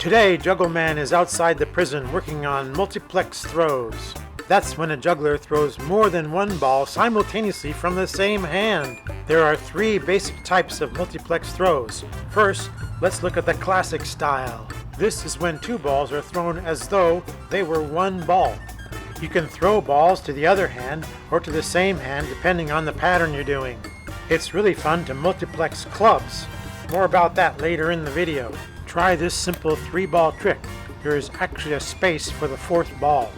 Today, Juggle Man is outside the prison working on multiplex throws. That's when a juggler throws more than one ball simultaneously from the same hand. There are three basic types of multiplex throws. First, let's look at the classic style. This is when two balls are thrown as though they were one ball. You can throw balls to the other hand or to the same hand depending on the pattern you're doing. It's really fun to multiplex clubs. More about that later in the video. Try this simple 3-ball trick. There is actually a space for the fourth ball.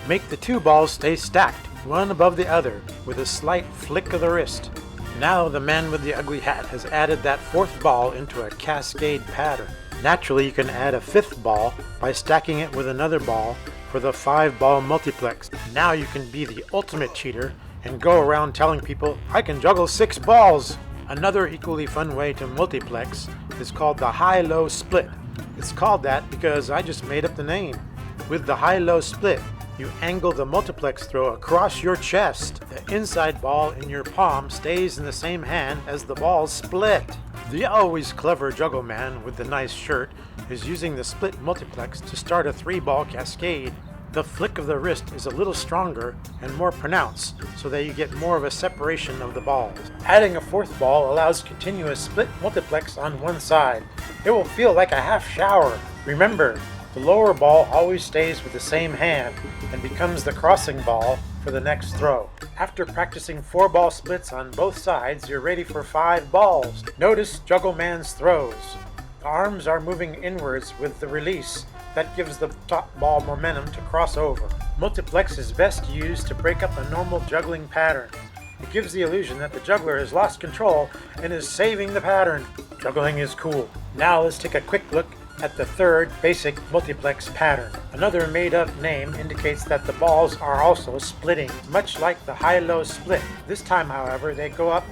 Make the two balls stay stacked, one above the other, with a slight flick of the wrist. Now the man with the ugly hat has added that fourth ball into a cascade pattern. Naturally, you can add a fifth ball by stacking it with another ball for the 5-ball multiplex. Now you can be the ultimate cheater and go around telling people, I can juggle 6 balls! Another equally fun way to multiplex is called the high-low split. It's called that because I just made up the name. With the high-low split, you angle the multiplex throw across your chest. The inside ball in your palm stays in the same hand as the balls split. The always clever Juggle Man with the nice shirt is using the split multiplex to start a 3-ball cascade. The flick of the wrist is a little stronger and more pronounced so that you get more of a separation of the balls. Adding a fourth ball allows continuous split multiplex on one side. It will feel like a half shower. Remember, the lower ball always stays with the same hand and becomes the crossing ball for the next throw. After practicing 4-ball splits on both sides, you're ready for 5 balls. Notice Juggle Man's throws. The arms are moving inwards with the release. That gives the top ball momentum to cross over. Multiplex is best used to break up a normal juggling pattern. It gives the illusion that the juggler has lost control and is saving the pattern. Juggling is cool. Now let's take a quick look at the third basic multiplex pattern. Another made-up name indicates that the balls are also splitting, much like the high-low split. This time, however, they go up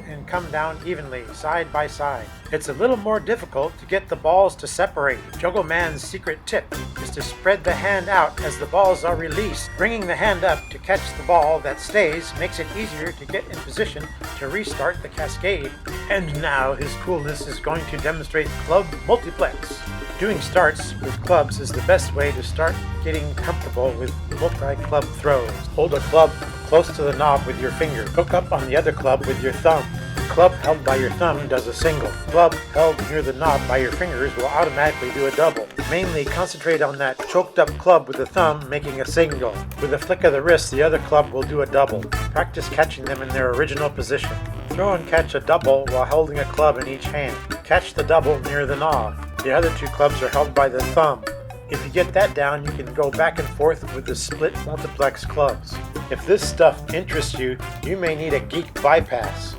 and come down evenly, side by side. It's a little more difficult to get the balls to separate. Juggle Man's secret tip is to spread the hand out as the balls are released. Bringing the hand up to catch the ball that stays makes it easier to get in position to restart the cascade. And now his coolness is going to demonstrate club multiplex. Doing starts with clubs is the best way to start getting comfortable with multi-club throws. Hold a club close to the knob with your finger. Hook up on the other club with your thumb. The club held by your thumb does a single. Club held near the knob by your fingers will automatically do a double. Mainly concentrate on that choked up club with the thumb making a single. With a flick of the wrist, the other club will do a double. Practice catching them in their original position. Throw and catch a double while holding a club in each hand. Catch the double near the knob. The other 2 clubs are held by the thumb. If you get that down, you can go back and forth with the split multiplex clubs. If this stuff interests you, you may need a geek bypass.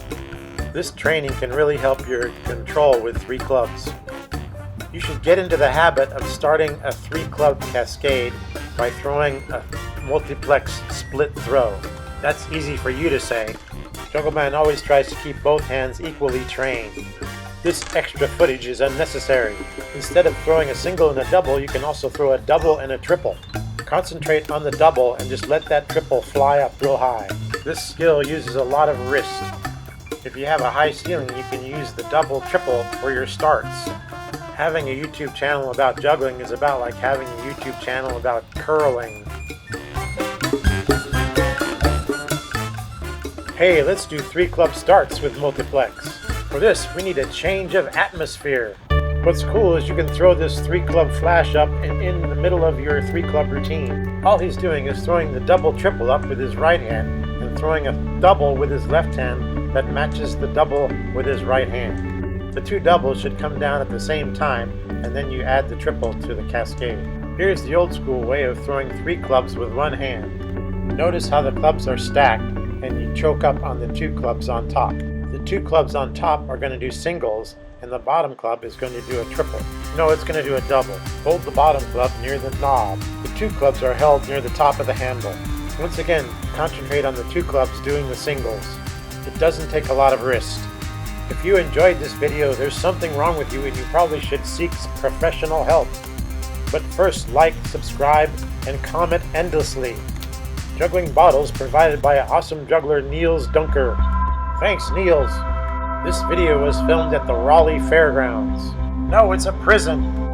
This training can really help your control with 3 clubs. You should get into the habit of starting a 3-club cascade by throwing a multiplex split throw. That's easy for you to say. Juggle Man always tries to keep both hands equally trained. This extra footage is unnecessary. Instead of throwing a single and a double, you can also throw a double and a triple. Concentrate on the double and just let that triple fly up real high. This skill uses a lot of wrist. If you have a high ceiling, you can use the double, triple for your starts. Having a YouTube channel about juggling is about like having a YouTube channel about curling. Hey, let's do 3-club starts with multiplex. For this, we need a change of atmosphere. What's cool is you can throw this 3-club flash up and in the middle of your 3-club routine. All he's doing is throwing the double triple up with his right hand and throwing a double with his left hand that matches the double with his right hand. The 2 doubles should come down at the same time, and then you add the triple to the cascade. Here's the old school way of throwing 3 clubs with one hand. Notice how the clubs are stacked and you choke up on the 2 clubs on top. The 2 clubs on top are going to do singles, and the bottom club is going to do a triple. No, it's going to do a double. Hold the bottom club near the knob. The 2 clubs are held near the top of the handle. Once again, concentrate on the 2 clubs doing the singles. It doesn't take a lot of wrist. If you enjoyed this video, there's something wrong with you and you probably should seek professional help. But first, like, subscribe, and comment endlessly. Juggling bottles provided by awesome juggler Niels Dunker. Thanks, Niels. This video was filmed at the Raleigh Fairgrounds. No, it's a prison.